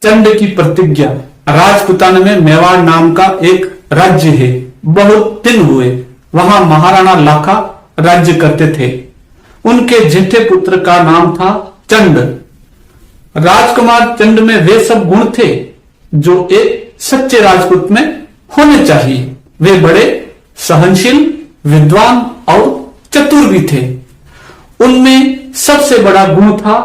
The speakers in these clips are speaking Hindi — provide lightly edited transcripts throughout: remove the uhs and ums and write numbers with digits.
चंड की प्रतिज्ञा। राजपुताना में मेवाड़ नाम का एक राज्य है। बहुत दिन हुए वहां महाराणा लाखा राज्य करते थे। उनके जेठे पुत्र का नाम था चंड। राजकुमार चंड में वे सब गुण थे जो एक सच्चे राजपूत में होने चाहिए। वे बड़े सहनशील, विद्वान और चतुर भी थे। उनमें सबसे बड़ा गुण था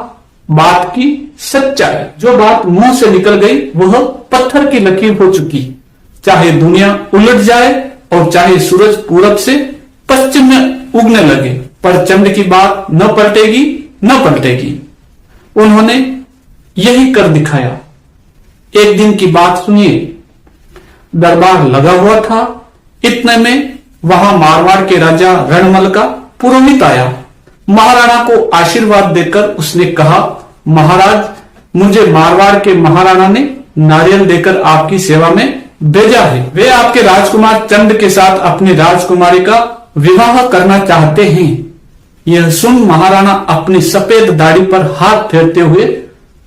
बात की सच्चाई। जो बात मुंह से निकल गई वह पत्थर की लकीर हो चुकी। चाहे दुनिया उलट जाए और चाहे सूरज पूरब से पश्चिम में उगने लगे, पर चंड की बात न पलटेगी न पलटेगी। उन्होंने यही कर दिखाया। एक दिन की बात सुनिए। दरबार लगा हुआ था। इतने में वहां मारवाड़ के राजा रणमल का पुरोहित आया। महाराणा को आशीर्वाद देकर उसने कहा, महाराज, मुझे मारवाड़ के महाराणा ने नारियल देकर आपकी सेवा में भेजा है। वे आपके राजकुमार चंद के साथ अपनी राजकुमारी का विवाह करना चाहते हैं। यह सुन महाराणा अपनी सफेद दाढ़ी पर हाथ फेरते हुए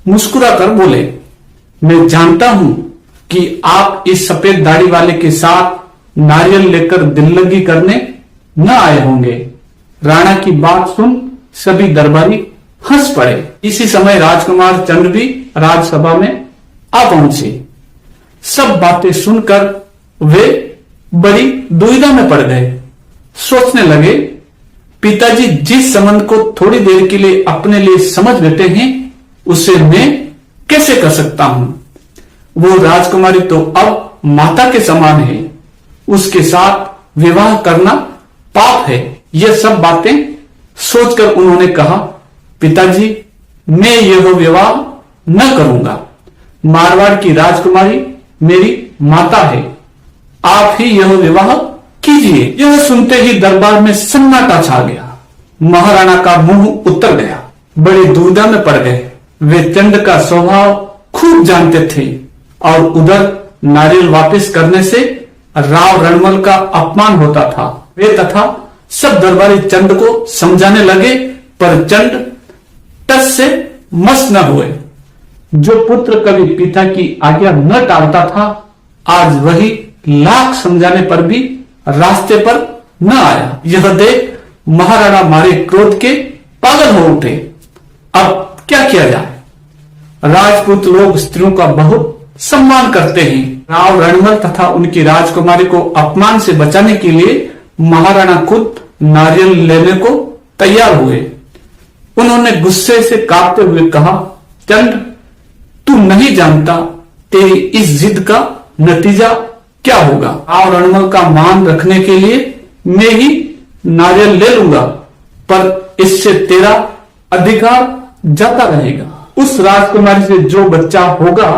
मुस्कुराकर बोले, मैं जानता हूं कि आप इस सफेद दाढ़ी वाले के साथ नारियल लेकर दिल्लगी करने न आए होंगे। राणा की बात सुन सभी दरबारी हंस पड़े। इसी समय राजकुमार चंद भी राजसभा में आ पहुंचे। सब बातें सुनकर वे बड़ी दुविधा में पड़ गए। सोचने लगे, पिताजी जिस संबंध को थोड़ी देर के लिए अपने लिए समझ बैठे हैं उसे मैं कैसे कर सकता हूं। वो राजकुमारी तो अब माता के समान है। उसके साथ विवाह करना पाप है। यह सब बातें सोचकर उन्होंने कहा, पिताजी, मैं यह विवाह न करूंगा। मारवाड़ की राजकुमारी मेरी माता है। आप ही यह विवाह कीजिए। यह सुनते ही दरबार में सन्नाटा छा गया। महाराणा का मुंह उतर गया। बड़ी दुविधा में पड़ गए। वे चंड का स्वभाव खूब जानते थे और उधर नारियल वापस करने से राव रणमल का अपमान होता था। वे तथा सब दरबारी चंद को समझाने लगे, पर चंद टस से मस न हुए। जो पुत्र कभी पिता की आज्ञा न टालता था, आज वही लाख समझाने पर भी रास्ते पर न आया। यह देख महाराणा मारे क्रोध के पागल हो उठे। अब क्या किया जाए? राजपूत लोग स्त्रियों का बहुत सम्मान करते हैं। राव रणमल तथा उनकी राजकुमारी को अपमान से बचाने के लिए महाराणा खुद नारियल लेने को तैयार हुए। उन्होंने गुस्से से कांपते हुए कहा, चंद, तू नहीं जानता तेरी इस जिद का नतीजा क्या होगा। राव रणमल का मान रखने के लिए मैं ही नारियल ले लूंगा, पर इससे तेरा अधिकार जाता रहेगा। उस राजकुमारी से जो बच्चा होगा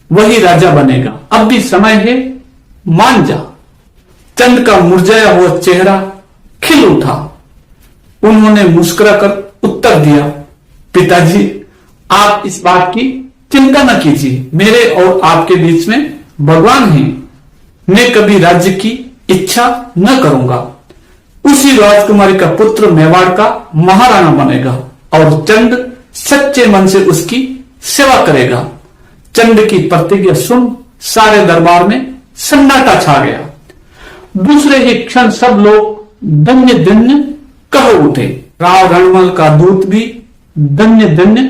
वही राजा बनेगा। अब भी समय है, मान जा। चंद का मुरझाया हुआ चेहरा खिल उठा। उन्होंने मुस्कुराकर उत्तर दिया, पिताजी, आप इस बात की चिंता न कीजिए। मेरे और आपके बीच में भगवान हैं। मैं कभी राज्य की इच्छा न करूंगा। उसी राजकुमारी का पुत्र मेवाड़ का महाराणा बनेगा और चंद सच्चे मन से उसकी सेवा करेगा। चंद की प्रतिज्ञा सुन सारे दरबार में सन्नाटा छा गया। दूसरे ही क्षण सब लोग धन्य धन्य कह उठे। राव रणमल का दूत भी धन्य धन्य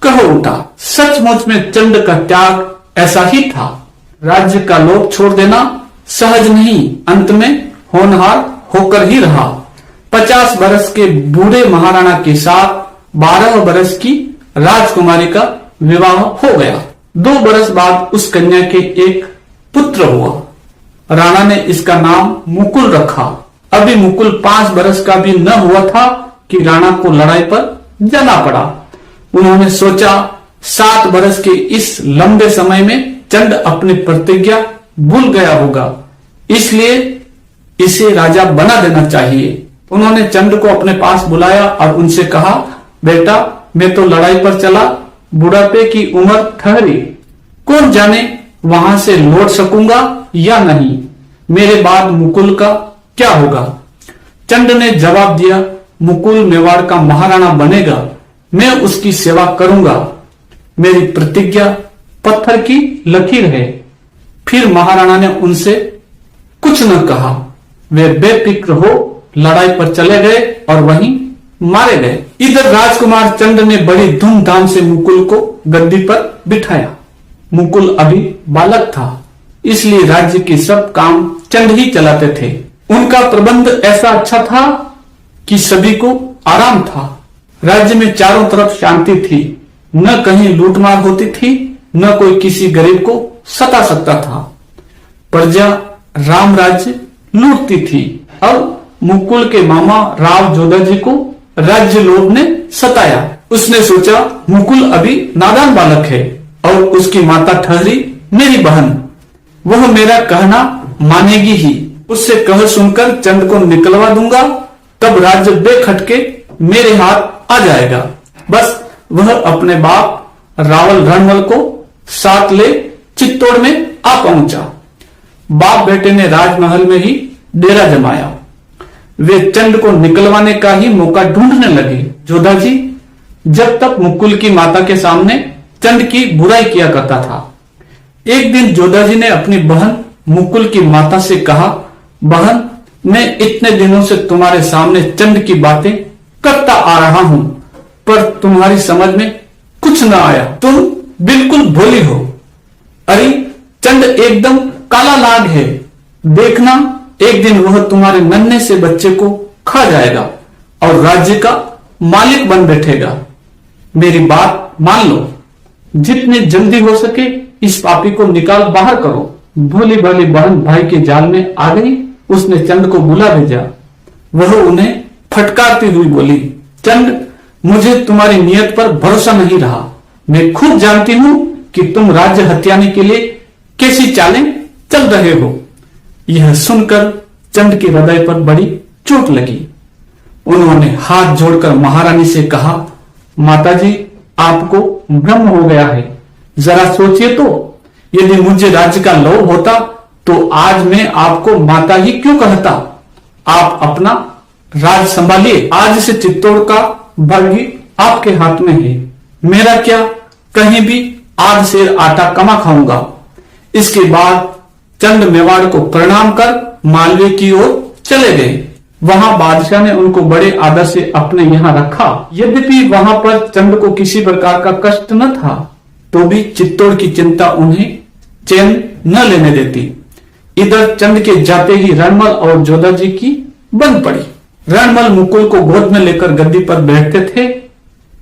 कह उठा। सचमुच में चंद का त्याग ऐसा ही था। राज्य का लोभ छोड़ देना सहज नहीं, अंत में होनहार होकर ही रहा। 50 बरस के बूढ़े महाराणा के साथ 12 बरस की राजकुमारी का विवाह हो गया। 2 बरस बाद उस कन्या के एक पुत्र हुआ। राणा ने इसका नाम मुकुल रखा। अभी मुकुल 5 बरस का भी न हुआ था कि राणा को लड़ाई पर जाना पड़ा। उन्होंने सोचा 7 बरस के इस लंबे समय में चंद अपनी प्रतिज्ञा भूल गया होगा, इसलिए इसे राजा बना देना चाहिए। उन्होंने चंद को अपने पास बुलाया और उनसे कहा, बेटा, मैं तो लड़ाई पर चला, बुढ़ापे की उम्र ठहरी, कौन जाने वहां से लौट सकूंगा या नहीं। मेरे बाद मुकुल का क्या होगा? चंद ने जवाब दिया, मुकुल मेवाड़ का महाराणा बनेगा। मैं उसकी सेवा करूंगा। मेरी प्रतिज्ञा पत्थर की लकीर है। फिर महाराणा ने उनसे कुछ न कहा। वे बेफिक्र हो लड़ाई पर चले गए और वहीं मारे गए। इधर राजकुमार चंद ने बड़ी धूमधाम से मुकुल को गद्दी पर बिठाया। मुकुल अभी बालक था, इसलिए राज्य के सब काम चंद ही चलाते थे। उनका प्रबंध ऐसा अच्छा था कि सभी को आराम था। राज्य में चारों तरफ शांति थी, न कहीं लूटमार होती थी, न कोई किसी गरीब को सता सकता था। प्रजा राम राज्य लूटती थी। अब मुकुल के मामा राव जोधा जी को राज्य लोभ ने सताया। उसने सोचा मुकुल अभी नादान बालक है और उसकी माता ठहरी मेरी बहन, वह मेरा कहना मानेगी ही। उससे कह सुनकर चंद को निकलवा दूंगा, तब राज्य बेखटके मेरे हाथ आ जाएगा। बस वह अपने बाप रावल रणमल को साथ ले चित्तौड़ में आ पहुंचा। बाप बेटे ने राजमहल में ही डेरा जमाया। वे चंद को निकलवाने का ही मौका ढूंढने लगे। जोधा जी जब तक मुकुल की माता के सामने चंद की बुराई किया करता था। एक दिन जोधा जी ने अपनी बहन मुकुल की माता से कहा, बहन, मैं इतने दिनों से तुम्हारे सामने चंद की बातें करता आ रहा हूं, पर तुम्हारी समझ में कुछ न आया। तुम बिल्कुल भोली हो। अरे चंद एकदम काला नाग है, देखना एक दिन वह तुम्हारे नन्हे से बच्चे को खा जाएगा और राज्य का मालिक बन बैठेगा। मेरी बात मान लो, जितनी जल्दी हो सके इस पापी को निकाल बाहर करो। भोली भाली बहन भाई के जाल में आ गई। उसने चंद को बुला भेजा। वह उन्हें फटकारती हुई बोली, चंद, मुझे तुम्हारी नियत पर भरोसा नहीं रहा। मैं खुद जानती हूं कि तुम राज्य हत्याने के लिए कैसी चालें चल रहे हो। यह सुनकर चंद के हृदय पर बड़ी चोट लगी। उन्होंने हाथ जोड़कर महारानी से कहा, माताजी, आपको भ्रम हो गया है। जरा सोचिए तो, यदि मुझे राज्य का लोभ होता तो आज मैं आपको माता ही क्यों कहता। आप अपना राज संभालिए। आज से चित्तौड़ का भाग्य आपके हाथ में है। मेरा क्या, कहीं भी आज से आटा कमा खाऊंगा। इसके बाद चंद मेवाड़ को प्रणाम कर मालवे की ओर चले गए। वहां बादशाह ने उनको बड़े आदर से अपने यहाँ रखा। यद्यपि वहां पर चंद को किसी प्रकार का कष्ट न था, तो भी चित्तौड़ की चिंता उन्हें चैन न लेने देती। इधर चंद के जाते ही रणमल और जोधा जी की बन पड़ी। रणमल मुकुल को गोद में लेकर गद्दी पर बैठते थे।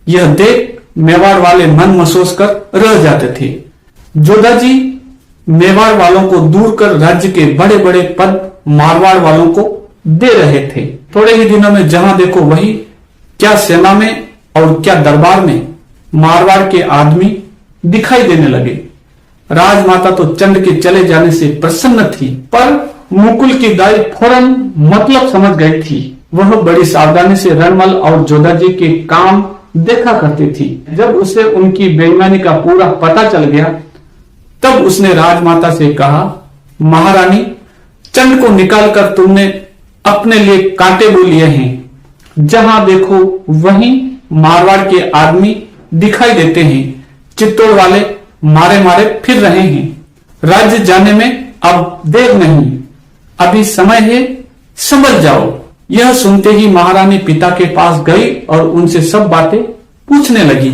यह देख मेवाड़ वाले मन मसोस कर रह जाते थे। जोधा जी मेवाड़ वालों को दूर कर राज्य के बड़े बड़े पद मारवाड़ वालों को दे रहे थे। थोड़े ही दिनों में जहां देखो वही, क्या सेना में और क्या दरबार में मारवाड़ के आदमी दिखाई देने लगे। राजमाता तो चंद के चले जाने से प्रसन्न थी, पर मुकुल की दाई फौरन मतलब समझ गई थी। वह बड़ी सावधानी से रणमल और जोधा जी के काम देखा करती थी। जब उसे उनकी बेईमानी का पूरा पता चल गया, तब उसने राजमाता से कहा, महारानी, चंद को निकालकर तुमने अपने लिए कांटे बो लिए हैं। जहां देखो वहीं मारवाड़ के आदमी दिखाई देते हैं। चित्तौड़ वाले मारे मारे फिर रहे हैं। राज्य जाने में अब देर नहीं, अभी समय है, समझ जाओ। यह सुनते ही महारानी पिता के पास गई और उनसे सब बातें पूछने लगी।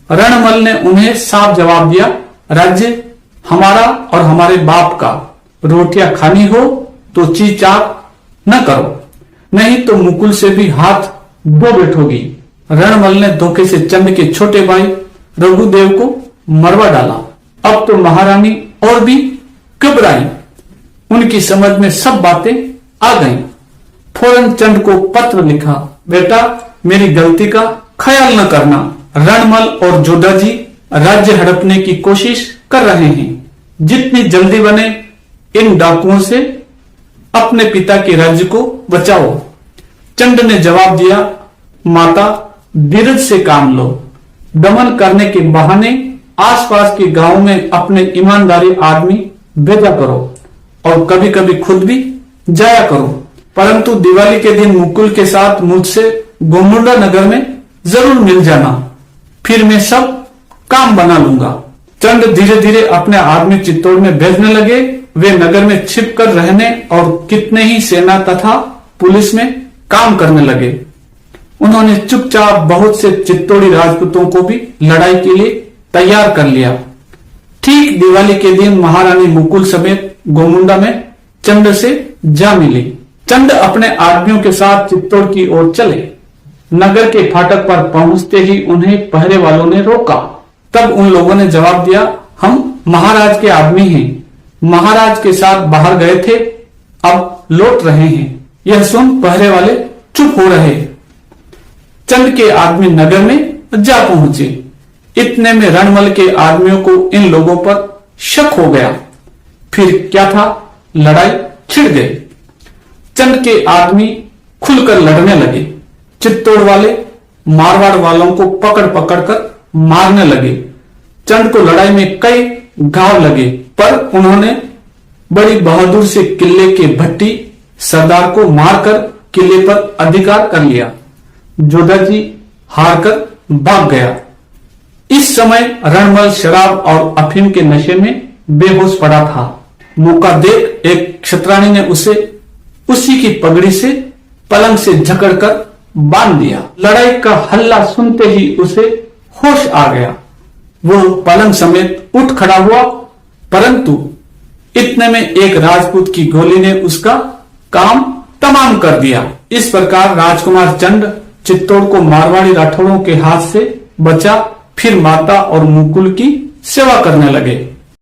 रणमल ने उन्हें साफ जवाब दिया, राज्य हमारा और हमारे बाप का। रोटियां खानी हो तो चीचाक न करो, नहीं तो मुकुल से भी हाथ धो बैठोगी। रणमल ने धोखे से चंद के छोटे भाई रघुदेव को मरवा डाला। अब तो महारानी और भी घबराई। उनकी समझ में सब बातें आ गईं। फौरन चंद को पत्र लिखा, बेटा, मेरी गलती का ख्याल न करना। रणमल और जोधा जी राज्य हड़पने की कोशिश कर रहे हैं। जितनी जल्दी बने इन डाकुओं से अपने पिता के राज्य को बचाओ। चंद ने जवाब दिया, माता, धीरज से काम लो। दमन करने के बहाने आसपास के गांव में अपने ईमानदारी आदमी भेजा करो और कभी कभी खुद भी जाया करो, परंतु दिवाली के दिन मुकुल के साथ मुझसे गोमुंडा नगर में जरूर मिल जाना, फिर मैं सब काम बना लूंगा। चंद धीरे धीरे अपने आदमी चित्तौड़ में भेजने लगे। वे नगर में छिप कर रहने और कितने ही सेना तथा पुलिस में काम करने लगे। उन्होंने चुपचाप बहुत से चित्तौड़ी राजपूतों को भी लड़ाई के लिए तैयार कर लिया। ठीक दिवाली के दिन महारानी मुकुल समेत गोमुंडा में चंद से जा मिली। चंद अपने आदमियों के साथ चित्तौड़ की ओर चले। नगर के फाटक पर पहुंचते ही उन्हें पहरे वालों ने रोका। तब उन लोगों ने जवाब दिया, हम महाराज के आदमी हैं, महाराज के साथ बाहर गए थे, अब लौट रहे हैं। यह सुन पहरे वाले चुप हो रहे। चंद के आदमी नगर में जा पहुंचे। इतने में रणमल के आदमियों को इन लोगों पर शक हो गया। फिर क्या था, लड़ाई छिड़ गई। चंद के आदमी खुलकर लड़ने लगे। चित्तौड़ वाले मारवाड़ वालों को पकड़ पकड़ कर मारने लगे। चंद को लड़ाई में कई घाव लगे, पर उन्होंने बड़ी बहादुर से किले के भट्टी सरदार को मारकर किले पर अधिकार कर लिया। जोधाजी हारकर भाग गया। इस समय रणमल शराब और अफीम के नशे में बेहोश पड़ा था। मौका देख एक क्षत्राणी ने उसे उसी की पगड़ी से पलंग से जकड़कर बांध दिया। लड़ाई का हल्ला सुनते ही उसे होश आ गया। वो पलंग समेत उठ खड़ा हुआ, परंतु इतने में एक राजपूत की गोली ने उसका काम तमाम कर दिया। इस प्रकार राजकुमार चंद चित्तौड़ को मारवाड़ी राठौड़ों के हाथ से बचा। फिर माता और मुकुल की सेवा करने लगे।